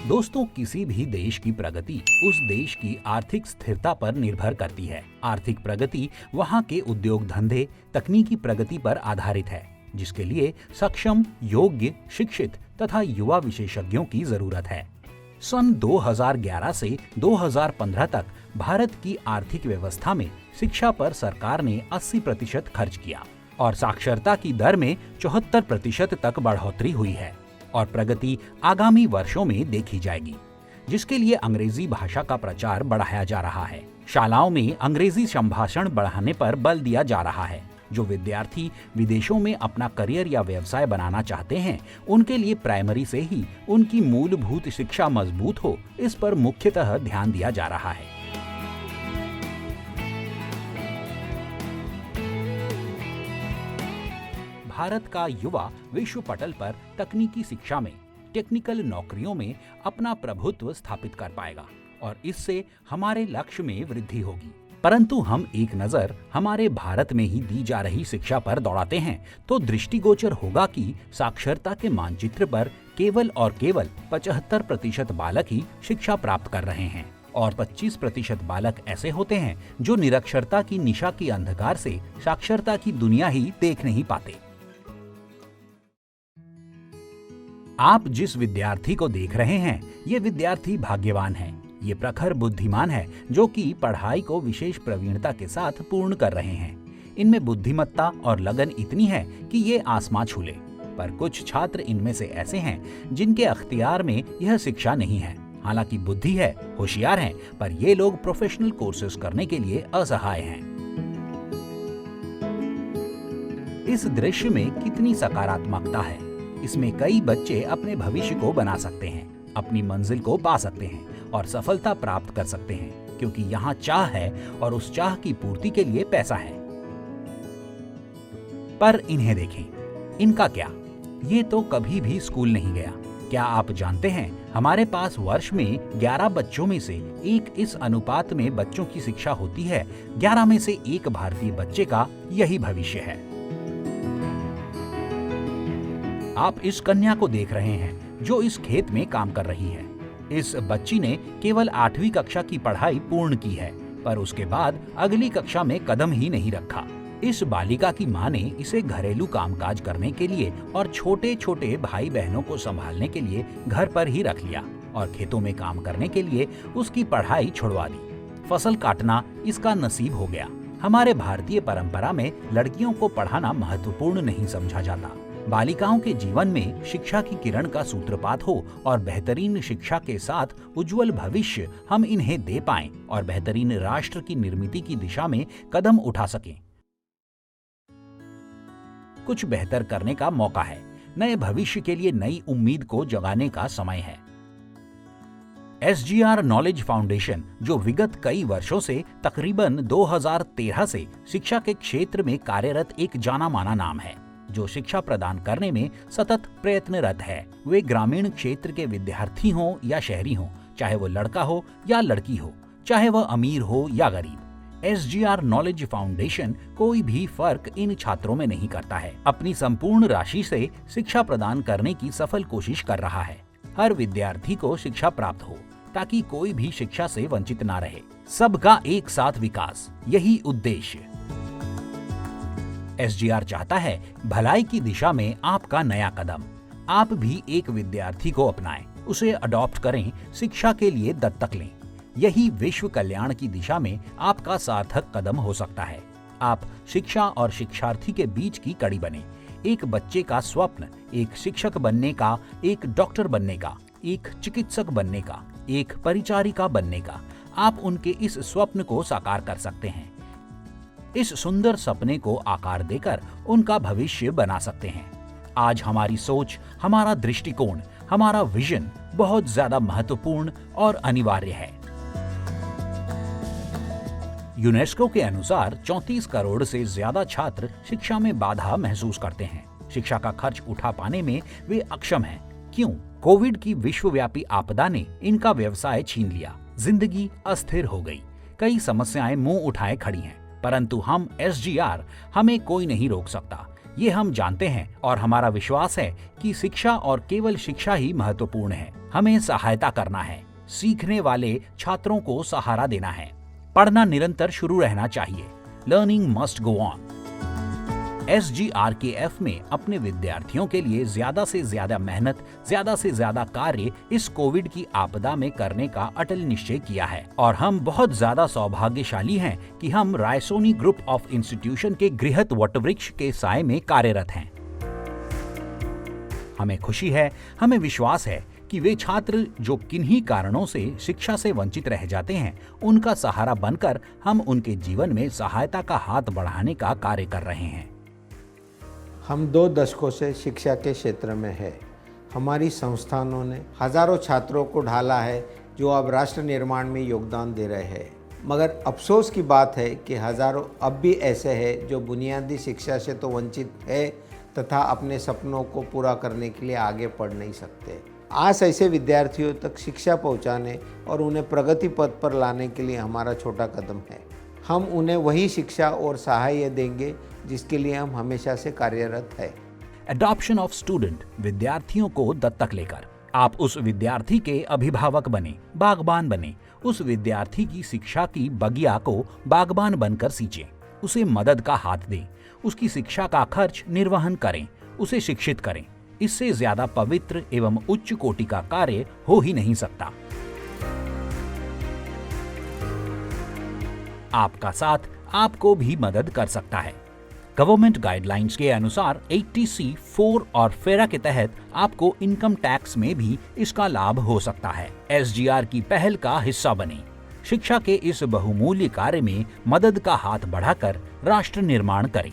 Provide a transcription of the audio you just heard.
दोस्तों, किसी भी देश की प्रगति उस देश की आर्थिक स्थिरता पर निर्भर करती है। आर्थिक प्रगति वहाँ के उद्योग धंधे, तकनीकी प्रगति पर आधारित है, जिसके लिए सक्षम, योग्य, शिक्षित तथा युवा विशेषज्ञों की जरूरत है। सन 2011 से 2015 तक भारत की आर्थिक व्यवस्था में शिक्षा पर सरकार ने 80% खर्च किया और साक्षरता की दर में 74% तक बढ़ोतरी हुई है और प्रगति आगामी वर्षों में देखी जाएगी, जिसके लिए अंग्रेजी भाषा का प्रचार बढ़ाया जा रहा है। शालाओं में अंग्रेजी संभाषण बढ़ाने पर बल दिया जा रहा है। जो विद्यार्थी विदेशों में अपना करियर या व्यवसाय बनाना चाहते हैं, उनके लिए प्राइमरी से ही उनकी मूलभूत शिक्षा मजबूत हो, इस पर मुख्यतः ध्यान दिया जा रहा है। भारत का युवा विश्व पटल पर तकनीकी शिक्षा में, टेक्निकल नौकरियों में अपना प्रभुत्व स्थापित कर पाएगा और इससे हमारे लक्ष्य में वृद्धि होगी। परंतु हम एक नजर हमारे भारत में ही दी जा रही शिक्षा पर दौड़ाते हैं तो दृष्टिगोचर होगा कि साक्षरता के मानचित्र पर केवल और केवल 75% बालक ही शिक्षा प्राप्त कर रहे हैं और 25% बालक ऐसे होते हैं जो निरक्षरता की निशा की अंधकार से साक्षरता की दुनिया ही देख नहीं पाते। आप जिस विद्यार्थी को देख रहे हैं, ये विद्यार्थी भाग्यवान है। ये प्रखर बुद्धिमान है जो कि पढ़ाई को विशेष प्रवीणता के साथ पूर्ण कर रहे हैं। इनमें बुद्धिमत्ता और लगन इतनी है कि ये आसमां छू ले। पर कुछ छात्र इनमें से ऐसे हैं जिनके अख्तियार में यह शिक्षा नहीं है। हालांकि बुद्धि है, होशियार हैं, पर ये लोग प्रोफेशनल कोर्सेज करने के लिए असहाय हैं। इस दृश्य में कितनी सकारात्मकता है। इसमें कई बच्चे अपने भविष्य को बना सकते हैं, अपनी मंजिल को पा सकते हैं और सफलता प्राप्त कर सकते हैं, क्योंकि यहाँ चाह है और उस चाह की पूर्ति के लिए पैसा है। पर इन्हें देखें, इनका क्या? ये तो कभी भी स्कूल नहीं गया। क्या आप जानते हैं, हमारे पास वर्ष में 11 बच्चों में से एक इस अनुपात में बच्चों की शिक्षा होती है। 11 में से एक भारतीय बच्चे का यही भविष्य है। आप इस कन्या को देख रहे हैं जो इस खेत में काम कर रही है। इस बच्ची ने केवल 8वीं कक्षा की पढ़ाई पूर्ण की है, पर उसके बाद अगली कक्षा में कदम ही नहीं रखा। इस बालिका की मां ने इसे घरेलू कामकाज करने के लिए और छोटे छोटे भाई बहनों को संभालने के लिए घर पर ही रख लिया और खेतों में काम करने के लिए उसकी पढ़ाई छुड़वा दी। फसल काटना इसका नसीब हो गया। हमारे भारतीय परंपरा में लड़कियों को पढ़ाना महत्वपूर्ण नहीं समझा जाता। बालिकाओं के जीवन में शिक्षा की किरण का सूत्रपात हो और बेहतरीन शिक्षा के साथ उज्जवल भविष्य हम इन्हें दे पाएं और बेहतरीन राष्ट्र की निर्मिति की दिशा में कदम उठा सकें। कुछ बेहतर करने का मौका है। नए भविष्य के लिए नई उम्मीद को जगाने का समय है। SGR नॉलेज फाउंडेशन, जो विगत कई वर्षों से तकरीबन 2013 से शिक्षा के क्षेत्र में कार्यरत एक जाना माना नाम है, जो शिक्षा प्रदान करने में सतत प्रयत्नरत है। वे ग्रामीण क्षेत्र के विद्यार्थी हों या शहरी हों, चाहे वो लड़का हो या लड़की हो, चाहे वह अमीर हो या गरीब, SGR नॉलेज फाउंडेशन कोई भी फर्क इन छात्रों में नहीं करता है। अपनी संपूर्ण राशि से शिक्षा प्रदान करने की सफल कोशिश कर रहा है। हर विद्यार्थी को शिक्षा प्राप्त हो ताकि कोई भी शिक्षा से वंचित ना रहे। सबका एक साथ विकास, यही उद्देश्य। SGR चाहता है भलाई की दिशा में आपका नया कदम। आप भी एक विद्यार्थी को अपनाएं, उसे अडॉप्ट करें, शिक्षा के लिए दत्तक लें। यही विश्व कल्याण की दिशा में आपका सार्थक कदम हो सकता है। आप शिक्षा और शिक्षार्थी के बीच की कड़ी बने। एक बच्चे का स्वप्न एक शिक्षक बनने का, एक डॉक्टर बनने का, एक चिकित्सक बनने का, एक परिचारिका बनने का। आप उनके इस स्वप्न को साकार कर सकते हैं। इस सुंदर सपने को आकार देकर उनका भविष्य बना सकते हैं। आज हमारी सोच, हमारा दृष्टिकोण, हमारा विजन बहुत ज्यादा महत्वपूर्ण और अनिवार्य है। यूनेस्को के अनुसार 34 करोड़ से ज्यादा छात्र शिक्षा में बाधा महसूस करते हैं। शिक्षा का खर्च उठा पाने में वे अक्षम हैं। क्यों? कोविड की विश्वव्यापी आपदा ने इनका व्यवसाय छीन लिया। जिंदगी अस्थिर हो गई। कई समस्याएं मुंह उठाए खड़ी हैं, परंतु हम SGR, हमें कोई नहीं रोक सकता। ये हम जानते हैं और हमारा विश्वास है कि शिक्षा और केवल शिक्षा ही महत्वपूर्ण है। हमें सहायता करना है, सीखने वाले छात्रों को सहारा देना है। पढ़ना निरंतर शुरू रहना चाहिए। Learning must go on. SGRKF में अपने विद्यार्थियों के लिए ज्यादा से ज्यादा मेहनत, ज्यादा से ज्यादा कार्य इस कोविड की आपदा में करने का अटल निश्चय किया है और हम बहुत ज्यादा सौभाग्यशाली हैं कि हम रायसोनी ग्रुप ऑफ इंस्टीट्यूशन के गृहत वटवृक्ष के साए में कार्यरत हैं। हमें खुशी है, हमें विश्वास है कि वे छात्र जो किन्हीं कारणों से शिक्षा से वंचित रह जाते हैं, उनका सहारा बनकर हम उनके जीवन में सहायता का हाथ बढ़ाने का कार्य कर रहे हैं। हम 2 दशकों से शिक्षा के क्षेत्र में है। हमारी संस्थानों ने हजारों छात्रों को ढाला है जो अब राष्ट्र निर्माण में योगदान दे रहे हैं। मगर अफसोस की बात है कि हजारों अब भी ऐसे हैं जो बुनियादी शिक्षा से तो वंचित है तथा अपने सपनों को पूरा करने के लिए आगे बढ़ नहीं सकते। आज ऐसे विद्यार्थियों तक शिक्षा पहुंचाने और उन्हें प्रगति पथ पर लाने के लिए हमारा छोटा कदम है। हम उन्हें वही शिक्षा और सहायता देंगे जिसके लिए हम हमेशा से कार्यरत है। एडॉप्शन ऑफ स्टूडेंट, विद्यार्थियों को दत्तक लेकर आप उस विद्यार्थी के अभिभावक बने, बागबान बने, उस विद्यार्थी की शिक्षा की बगिया को बागबान बनकर सींचें, उसे मदद का हाथ दें, उसकी शिक्षा का खर्च निर्वहन करें, उसे शिक्षित करें। इससे ज्यादा पवित्र एवं उच्च कोटि का कार्य हो ही नहीं सकता। आपका साथ आपको भी मदद कर सकता है। गवर्नमेंट गाइडलाइंस के अनुसार 80C4 और फेरा के तहत आपको इनकम टैक्स में भी इसका लाभ हो सकता है। SGR की पहल का हिस्सा बने। शिक्षा के इस बहुमूल्य कार्य में मदद का हाथ बढ़ाकर राष्ट्र निर्माण करें।